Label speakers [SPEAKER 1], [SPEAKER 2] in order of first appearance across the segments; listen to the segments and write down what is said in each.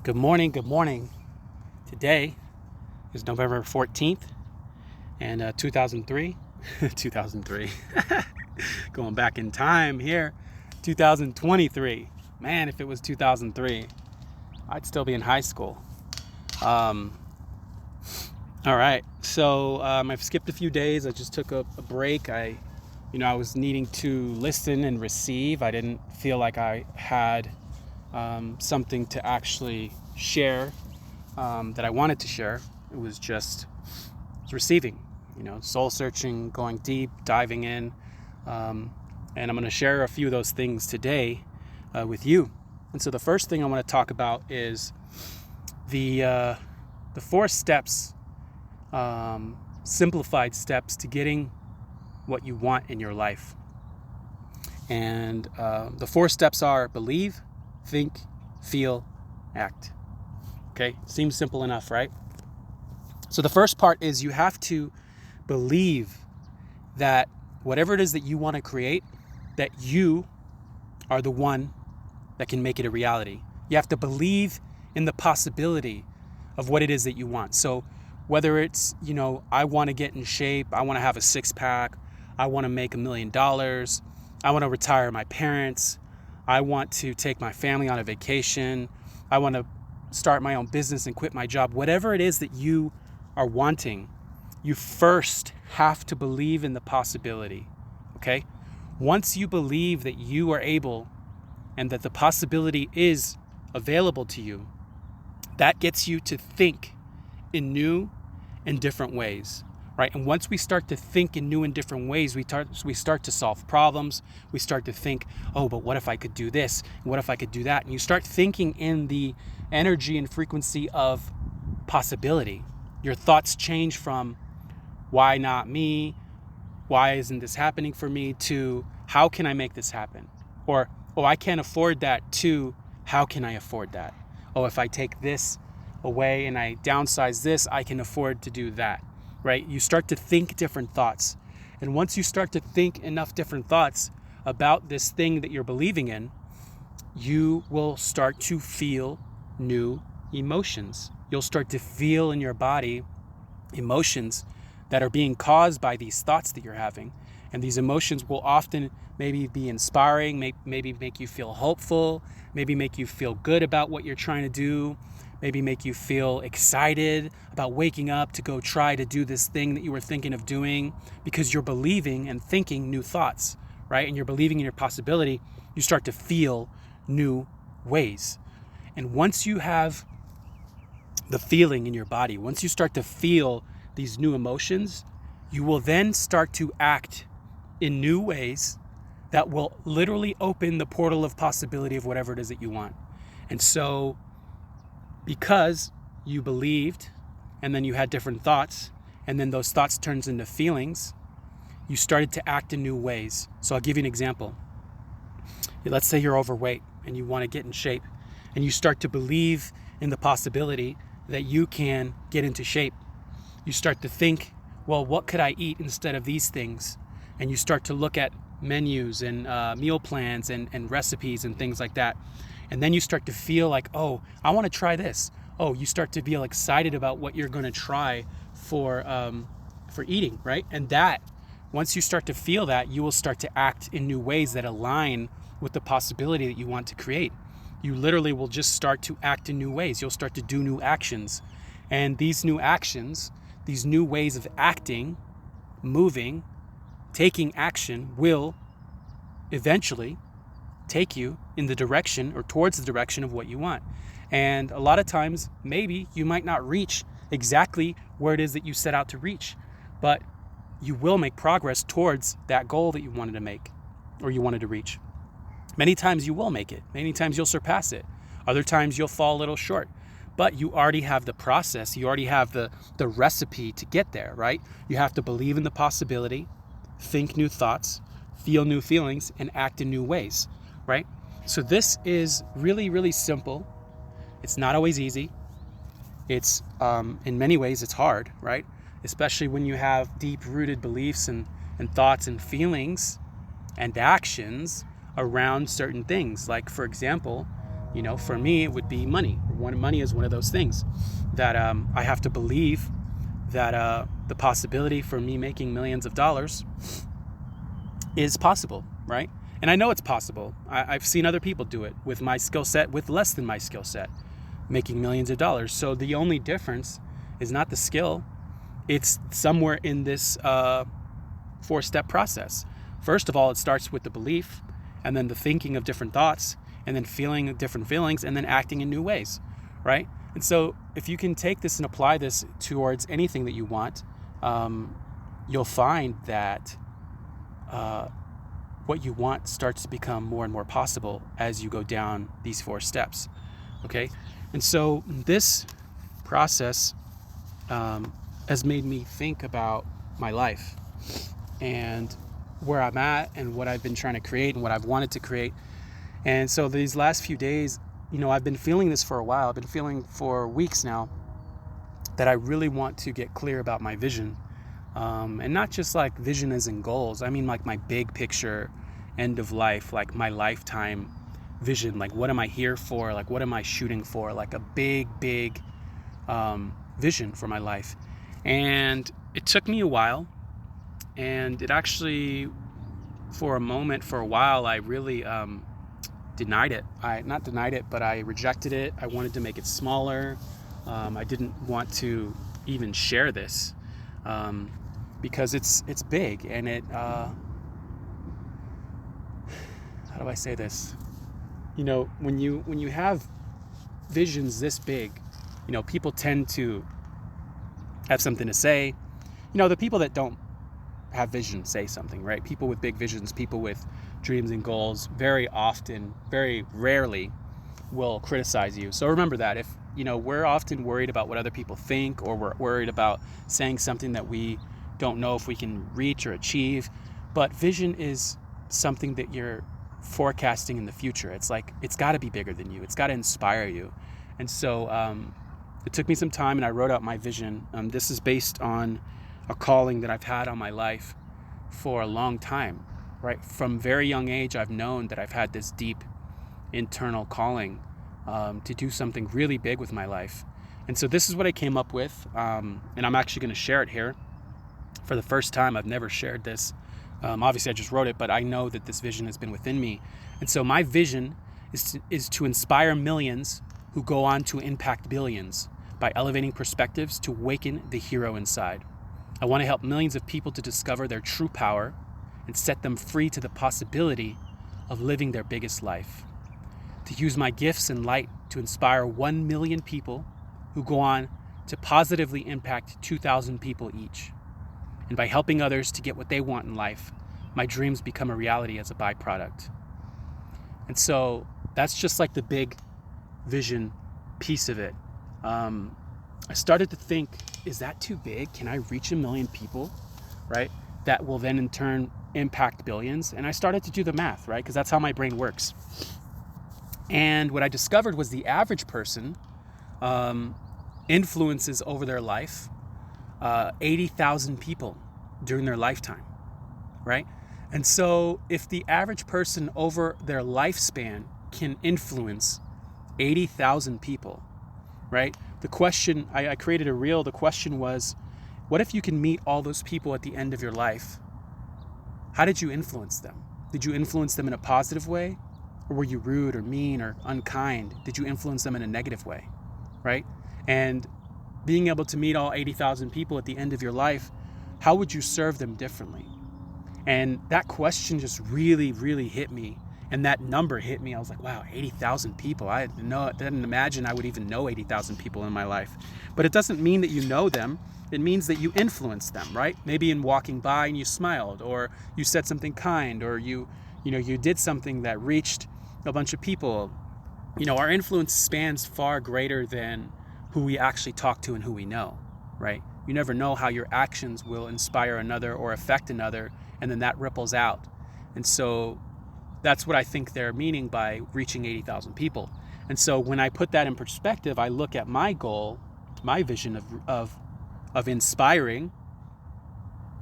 [SPEAKER 1] Good morning. Good morning. Today is November 14th and 2003. 2003. Going back in time here. 2023. Man, if it was 2003, I'd still be in high school. All right. So I've skipped a few days. I just took a break. I was needing to listen and receive. I didn't feel like I had something to actually share that I wanted to share. It was just receiving, soul searching, going deep, diving in. And I'm going to share a few of those things today with you. And so the first thing I want to talk about is the 4 steps, simplified steps to getting what you want in your life. And the 4 steps are believe, think, feel, act. Okay, seems simple enough, right? So the first part is you have to believe that whatever it is that you want to create, that you are the one that can make it a reality. You have to believe in the possibility of what it is that you want. So whether it's, I want to get in shape, I want to have a 6-pack, I want to make $1 million, I want to retire my parents, I want to take my family on a vacation, I want to start my own business and quit my job. Whatever it is that you are wanting, you first have to believe in the possibility, okay? Once you believe that you are able and that the possibility is available to you, that gets you to think in new and different ways, right? And once we start to think in new and different ways, we start to solve problems. We start to think, oh, but what if I could do this? What if I could do that? And you start thinking in the energy and frequency of possibility. Your thoughts change from why not me? Why isn't this happening for me? To how can I make this happen? Or, oh, I can't afford that, to how can I afford that? Oh, if I take this away and I downsize this, I can afford to do that, right? You start to think different thoughts. And once you start to think enough different thoughts about this thing that you're believing in, you will start to feel new emotions. You'll start to feel in your body emotions that are being caused by these thoughts that you're having. And these emotions will often maybe be inspiring, maybe make you feel hopeful, maybe make you feel good about what you're trying to do, maybe make you feel excited about waking up to go try to do this thing that you were thinking of doing, because you're believing and thinking new thoughts, right? And you're believing in your possibility. You start to feel new ways. And once you have the feeling in your body, once you start to feel these new emotions, you will then start to act in new ways that will literally open the portal of possibility of whatever it is that you want. And so because you believed and then you had different thoughts and then those thoughts turns into feelings, you started to act in new ways. So I'll give you an example. Let's say you're overweight and you want to get in shape, and you start to believe in the possibility that you can get into shape. You start to think, well, what could I eat instead of these things? And you start to look at menus and meal plans and recipes and things like that. And then you start to feel like, oh, I want to try this. Oh, you start to feel excited about what you're going to try for eating, right? And that, once you start to feel that, you will start to act in new ways that align with the possibility that you want to create. You literally will just start to act in new ways. You'll start to do new actions. And these new actions, these new ways of acting, moving, taking action will eventually take you in the direction or towards the direction of what you want. And a lot of times, maybe you might not reach exactly where it is that you set out to reach, but you will make progress towards that goal that you wanted to make or you wanted to reach. Many times you will make it. Many times you'll surpass it. Other times you'll fall a little short. But you already have the process. You already have the recipe to get there, right? You have to believe in the possibility, think new thoughts, feel new feelings, and act in new ways, right? So this is really, really simple. It's not always easy. It's, in many ways, it's hard, right? Especially when you have deep-rooted beliefs and thoughts and feelings and actions around certain things. Like, for example, For me, it would be money. Money is one of those things that I have to believe that the possibility for me making millions of dollars is possible, right? And I know it's possible. I've seen other people do it with my skill set, with less than my skill set, making millions of dollars. So the only difference is not the skill. It's somewhere in this 4-step process. First of all, it starts with the belief, and then the thinking of different thoughts, and then feeling different feelings, and then acting in new ways, right? And so if you can take this and apply this towards anything that you want, you'll find that what you want starts to become more and more possible as you go down these 4 steps, okay? And so this process has made me think about my life and where I'm at and what I've been trying to create and what I've wanted to create. And so these last few days, I've been feeling this for a while. I've been feeling for weeks now that I really want to get clear about my vision. And not just like vision as in goals. I mean like my big picture end of life, like my lifetime vision. Like what am I here for? Like what am I shooting for? Like a big vision for my life. And it took me a while. And it actually, for a while, I really denied it. Not denied it, but I rejected it. I wanted to make it smaller. I didn't want to even share this because it's big, and it how do I say this? When you have visions this big, people tend to have something to say. The people that don't have vision say something, right? People with big visions, people with dreams and goals very often, very rarely will criticize you. So remember that if, we're often worried about what other people think, or we're worried about saying something that we don't know if we can reach or achieve. But vision is something that you're forecasting in the future. It's like, it's got to be bigger than you. It's got to inspire you. And so it took me some time, and I wrote out my vision. This is based on a calling that I've had on my life for a long time, right? From very young age, I've known that I've had this deep internal calling to do something really big with my life. And so this is what I came up with, and I'm actually going to share it here for the first time. I've never shared this. Obviously, I just wrote it, but I know that this vision has been within me. And so my vision is to inspire millions who go on to impact billions by elevating perspectives to awaken the hero inside. I want to help millions of people to discover their true power and set them free to the possibility of living their biggest life. To use my gifts and light to inspire 1 million people who go on to positively impact 2,000 people each. And by helping others to get what they want in life, my dreams become a reality as a byproduct. And so that's just like the big vision piece of it. I started to think, is that too big? Can I reach 1 million people, right? That will then in turn impact billions. And I started to do the math, right? Because that's how my brain works. And what I discovered was the average person influences over their life 80,000 people during their lifetime, right? And so if the average person over their lifespan can influence 80,000 people, right? The question, I created a reel, the question was, what if you can meet all those people at the end of your life? How did you influence them? Did you influence them in a positive way? Or were you rude or mean or unkind? Did you influence them in a negative way, right? And being able to meet all 80,000 people at the end of your life, how would you serve them differently? And that question just really, really hit me. And that number hit me. I was like, wow, 80,000 people. I didn't imagine I would even know 80,000 people in my life. But it doesn't mean that you know them. It means that you influence them, right? Maybe in walking by and you smiled, or you said something kind, or you did something that reached a bunch of people. Our influence spans far greater than who we actually talk to and who we know, right? You never know how your actions will inspire another or affect another, and then that ripples out. And so that's what I think they're meaning by reaching 80,000 people. And so when I put that in perspective, I look at my goal, my vision of inspiring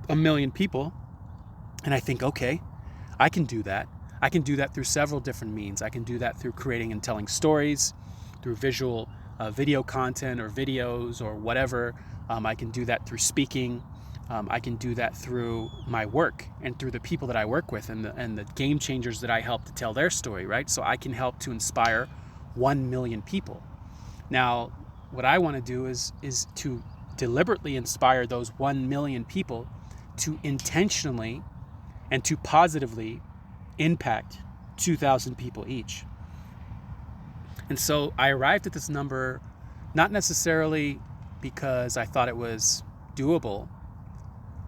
[SPEAKER 1] 1 million people, and I think, okay, I can do that. I can do that through several different means. I can do that through creating and telling stories, through visual video content or videos or whatever. I can do that through speaking. I can do that through my work and through the people that I work with and the game changers that I help to tell their story, right? So I can help to inspire 1 million people. Now, what I want to do is to deliberately inspire those 1 million people to intentionally and to positively impact 2,000 people each. And so I arrived at this number not necessarily because I thought it was doable.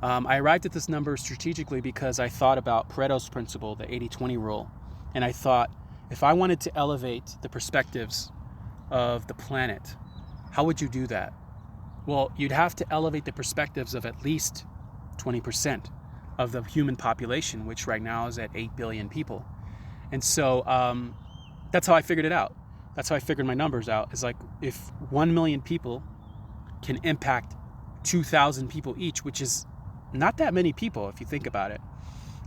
[SPEAKER 1] I arrived at this number strategically because I thought about Pareto's principle, the 80-20 rule. And I thought, if I wanted to elevate the perspectives of the planet, how would you do that? Well, you'd have to elevate the perspectives of at least 20% of the human population, which right now is at 8 billion people. And so that's how I figured it out. That's how I figured my numbers out. It's like, if 1 million people can impact 2,000 people each, which is not that many people if you think about it.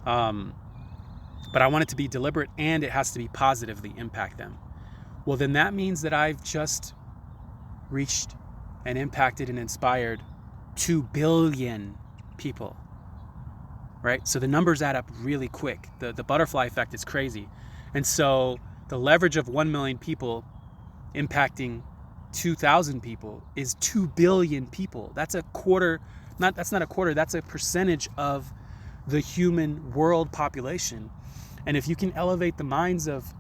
[SPEAKER 1] But I want it to be deliberate, and it has to be positively impact them. Well, then that means that I've just reached and impacted and inspired 2 billion people, right? So the numbers add up really quick. The butterfly effect is crazy. And so the leverage of 1 million people impacting 2,000 people is 2 billion people. That's a quarter, that's not a quarter, that's a percentage of the human world population. And if you can elevate the minds of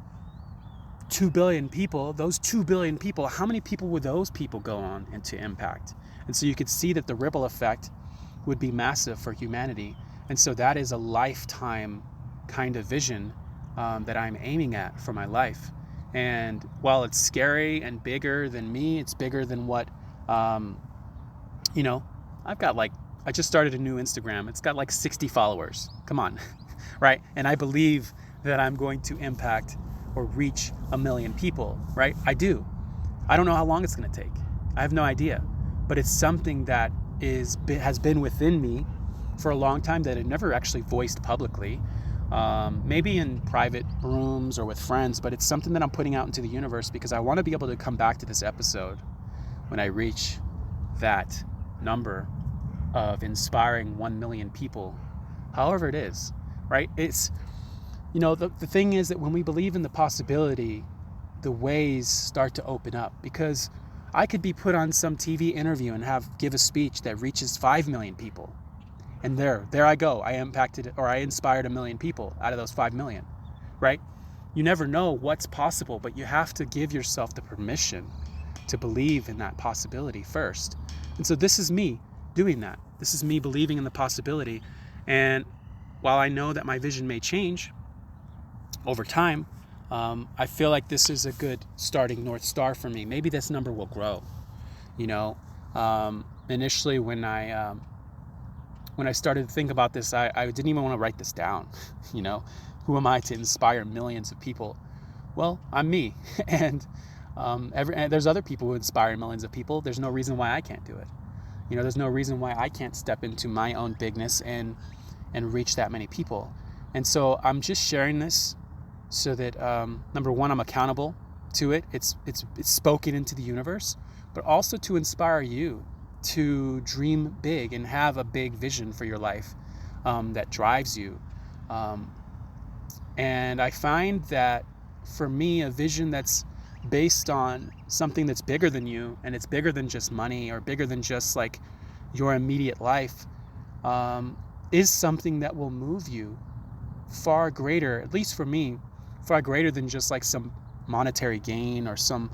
[SPEAKER 1] 2 billion people, those 2 billion people, how many people would those people go on into impact? And so you could see that the ripple effect would be massive for humanity. And so that is a lifetime kind of vision that I'm aiming at for my life. And while it's scary and bigger than me, it's bigger than what, I've got I just started a new Instagram. It's got 60 followers. Come on, right? And I believe that I'm going to impact or reach 1 million people, right? I do. I don't know how long it's going to take. I have no idea. But it's something that has been within me for a long time that I never actually voiced publicly. Maybe in private rooms or with friends, but it's something that I'm putting out into the universe because I want to be able to come back to this episode when I reach that number of inspiring 1 million people, however it is, right? It's, the thing is that when we believe in the possibility, the ways start to open up, because I could be put on some TV interview and give a speech that reaches 5 million people. And there I go. I impacted or I inspired 1 million people out of those 5 million, right? You never know what's possible, but you have to give yourself the permission to believe in that possibility first. And so this is me doing that. This is me believing in the possibility. And while I know that my vision may change over time, I feel like this is a good starting North Star for me. Maybe this number will grow. Initially when I started to think about this, I didn't even want to write this down. Who am I to inspire millions of people? Well, I'm me. And there's other people who inspire millions of people. There's no reason why I can't do it. There's no reason why I can't step into my own bigness and reach that many people. And so I'm just sharing this so that, number one, I'm accountable to it. It's spoken into the universe, but also to inspire you to dream big and have a big vision for your life that drives you. And I find that for me, a vision that's based on something that's bigger than you, and it's bigger than just money or bigger than just your immediate life, is something that will move you far greater, at least for me, far greater than just some monetary gain or some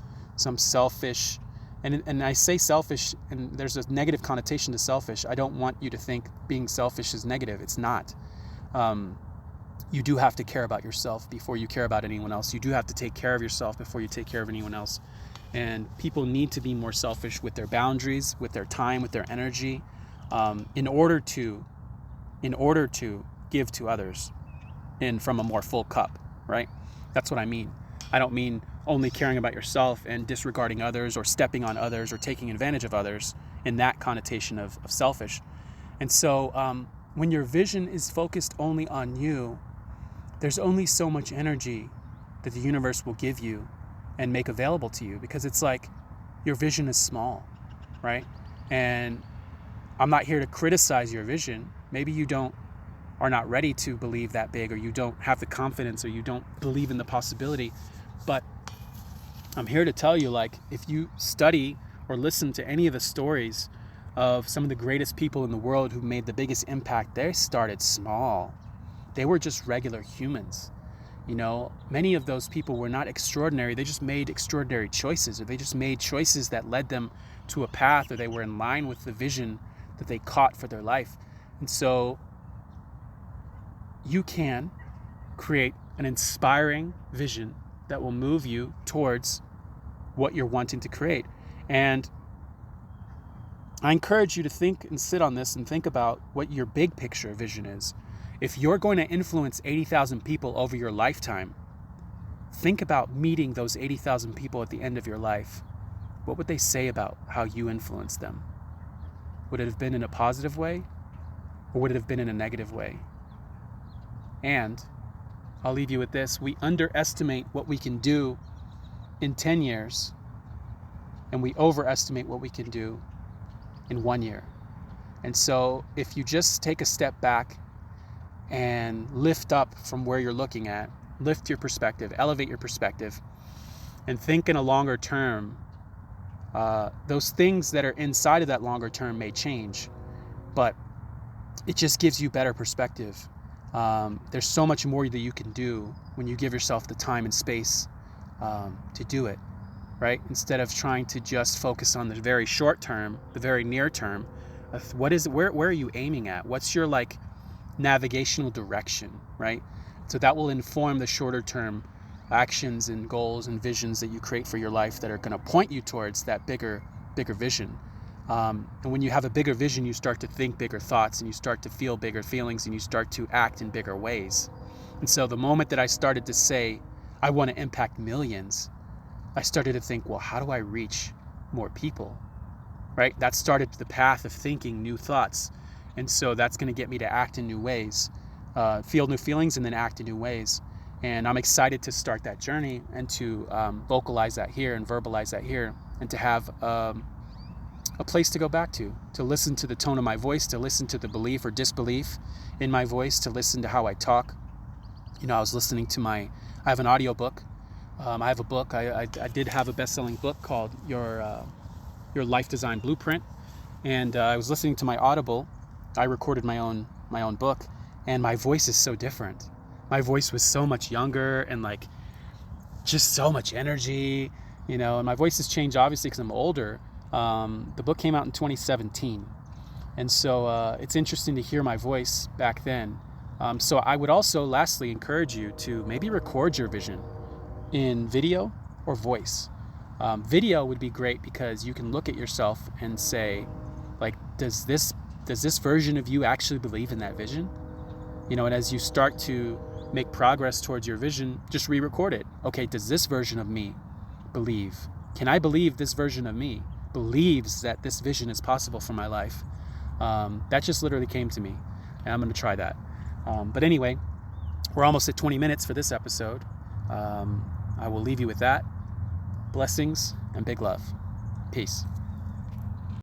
[SPEAKER 1] selfish. And I say selfish, and there's a negative connotation to selfish. I don't want you to think being selfish is negative. It's not. You do have to care about yourself before you care about anyone else. You do have to take care of yourself before you take care of anyone else. And people need to be more selfish with their boundaries, with their time, with their energy, in order to give to others and from a more full cup, right? That's what I mean. I don't mean only caring about yourself and disregarding others or stepping on others or taking advantage of others in that connotation of selfish. And so when your vision is focused only on you, there's only so much energy that the universe will give you and make available to you, because it's like your vision is small, right? And I'm not here to criticize your vision. Maybe you are not ready to believe that big, or you don't have the confidence, or you don't believe in the possibility. But I'm here to tell you, like, if you study or listen to any of the stories of some of the greatest people in the world who made the biggest impact, they started small. They were just regular humans. You know, many of those people were not extraordinary. They just made extraordinary choices, or they just made choices that led them to a path, or they were in line with the vision that they caught for their life. And so you can create an inspiring vision that will move you towards what you're wanting to create. And I encourage you to think and sit on this and think about what your big picture vision is. If you're going to influence 80,000 people over your lifetime, think about meeting those 80,000 people at the end of your life. What would they say about how you influenced them? Would it have been in a positive way, or would it have been in a negative way? And I'll leave you with this. We underestimate what we can do in 10 years, and we overestimate what we can do in 1 year. And so if you just take a step back and lift up from where you're looking at, lift your perspective, elevate your perspective, and think in a longer term, those things that are inside of that longer term may change, but it just gives you better perspective. There's so much more that you can do when you give yourself the time and space to do it, right? Instead of trying to just focus on the very short term, the very near term. Where are you aiming at? What's your navigational direction, right? So that will inform the shorter term actions and goals and visions that you create for your life that are going to point you towards that bigger vision. And when you have a bigger vision, you start to think bigger thoughts, and you start to feel bigger feelings, and you start to act in bigger ways. And so the moment that I started to say, I want to impact millions, I started to think, well, how do I reach more people, right? That started the path of thinking new thoughts. And so that's going to get me to act in new ways, feel new feelings, and then act in new ways. And I'm excited to start that journey, and to vocalize that here and verbalize that here, and to have a place to go back to listen to the tone of my voice, to listen to the belief or disbelief in my voice, to listen to how I talk. You know, I was listening to I have an audio book. I have a book. I did have a best-selling book called Your Life Design Blueprint. And I was listening to my Audible. I recorded my own book, and my voice is so different. My voice was so much younger and just so much energy, you know, and my voice has changed obviously because I'm older. The book came out in 2017. And so it's interesting to hear my voice back then. So I would also lastly encourage you to maybe record your vision in video or voice. Video would be great because you can look at yourself and say, does this version of you actually believe in that vision? You know, and as you start to make progress towards your vision, just re-record it. Okay, does this version of me believe? Can I believe this version of me believes that this vision is possible for my life? That just literally came to me, and I'm going to try that. But anyway, we're almost at 20 minutes for this episode. I will leave you with that. Blessings and big love. Peace.